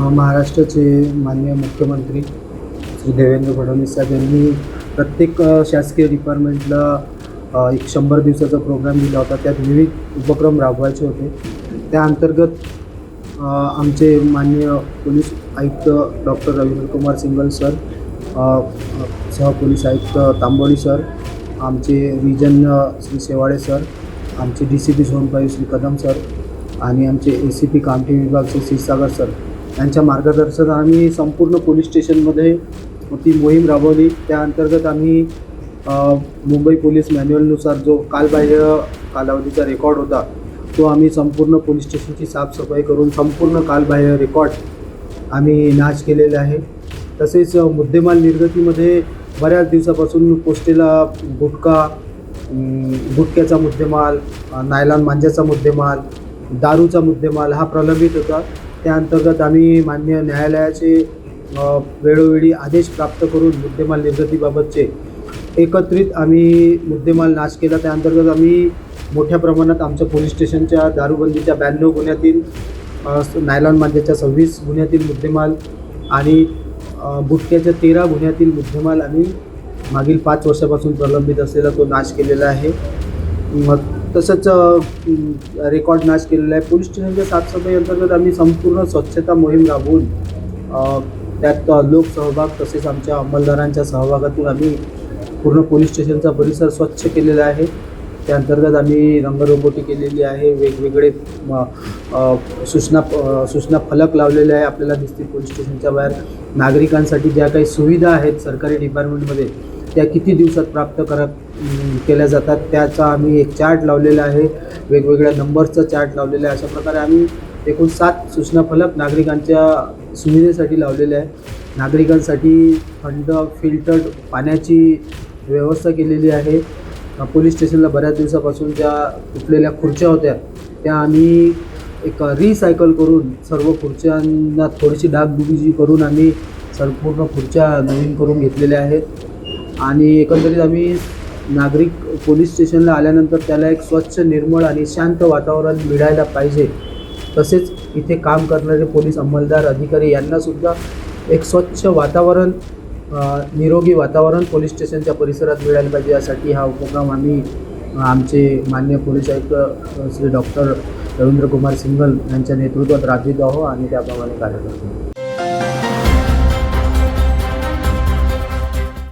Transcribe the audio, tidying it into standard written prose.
महाराष्ट्राचे माननीय मुख्यमंत्री श्री देवेंद्र फडणवीस साहेब यांनी प्रत्येक शासकीय डिपार्टमेंटला एक 100 दिवसाचा प्रोग्राम दिला होता. त्यात विविध उपक्रम राबवायचे होते. त्या अंतर्गत आमचे माननीय पोलीस आयुक्त डॉक्टर रवींद्र कुमार सिंगल सर, सहपोलीस आयुक्त तांबोळी सर, आमचे रिजन श्री शेवाळे सर, आमचे DCP zone 5 Shri Kadam sir आणि आमचे ACP कामठी विभाग श्री क्षीरसागर सर यांच्या मार्गदर्शनात आम्ही संपूर्ण पोलीस स्टेशनमध्ये ती मोहीम राबवली. त्या अंतर्गत आम्ही मुंबई पोलीस मॅन्युअलनुसार जो कालबाह्य कालावधीचा रेकॉर्ड होता तो आम्ही संपूर्ण पोलीस स्टेशनची साफसफाई करून संपूर्ण कालबाह्य रेकॉर्ड आम्ही नाश केलेले आहे. तसेच मुद्देमाल निर्गतीमध्ये बऱ्याच दिवसापासून पोस्टेला गुटख्याचा मुद्देमाल, नायलॉन मांजाचा मुद्देमाल, दारूचा मुद्देमाल हा प्रलंबित होता. त्या अंतर्गत आम्ही माननीय न्यायालयाचे वेळोवेळी आदेश प्राप्त करून मुद्देमाल निर्गतीबाबतचे एकत्रित आम्ही मुद्देमाल नाश केला. त्या अंतर्गत आम्ही मोठ्या प्रमाणात आमच्या पोलीस स्टेशनच्या दारूबंदीच्या 92 गुन्ह्यातील, नायलॉन मांजाच्या 26 गुन्ह्यातील मुद्देमाल आणि गुटख्याच्या 13 गुन्ह्यातील मुद्देमाल आम्ही मागील 5 वर्षापासून प्रलंबित असलेला तो नाश केलेला आहे. तसंच रेकॉर्ड नाश केलेला आहे. पोलीस स्टेशनच्या साफसफाई अंतर्गत आम्ही संपूर्ण स्वच्छता मोहीम राबवून त्यात लोकसहभाग तसेच आमच्या अंमलदारांच्या सहभागातून आम्ही पूर्ण पोलीस स्टेशनचा परिसर स्वच्छ केलेला आहे. त्या अंतर्गत आम्ही रंगरंगोटी केलेली आहे. वेगवेगळे सूचना फलक लावलेले आहे. आपल्याला दिसतील पोलीस स्टेशनच्या बाहेर नागरिकांसाठी ज्या काही सुविधा आहेत सरकारी डिपार्टमेंटमध्ये त्या किती दिवसात प्राप्त केल्या जातात त्याचा आम्ही एक चार्ट लावलेला आहे. वेगवेगळ्या नंबरचा चार्ट लावलेला आहे. अशा प्रकारे आम्ही एकूण 7 सूचना फलक नागरिकांच्या सुविधेसाठी लावलेले आहे. नागरिकांसाठी थंड फिल्टर्ड पाण्याची व्यवस्था केलेली आहे. पोलीस स्टेशनला बऱ्याच दिवसापासून ज्या तुटलेल्या खुर्च्या होत्या त्या आम्ही एक रिसायकल करून सर्व खुर्च्यांना थोडीशी डागडुजी करून आम्ही संपूर्ण खुर्च्या नवीन करून घेतलेल्या आहेत. आणि एकंदरीत आम्ही नागरिक पोलीस स्टेशनला आल्यानंतर त्याला एक स्वच्छ, निर्मळ आणि शांत वातावरण मिळायला पाहिजे. तसेच इथे काम करणारे पोलीस अंमलदार, अधिकारी यांनासुद्धा एक स्वच्छ वातावरण, निरोगी वातावरण पोलीस स्टेशनच्या परिसरात मिळायला पाहिजे. यासाठी हा उपक्रम आम्ही आमचे माननीय पोलीस आयुक्त श्री डॉक्टर रवींद्र कुमार सिंगल यांच्या नेतृत्वात राबवित आहोत आणि त्याप्रमाणे कार्य करतो.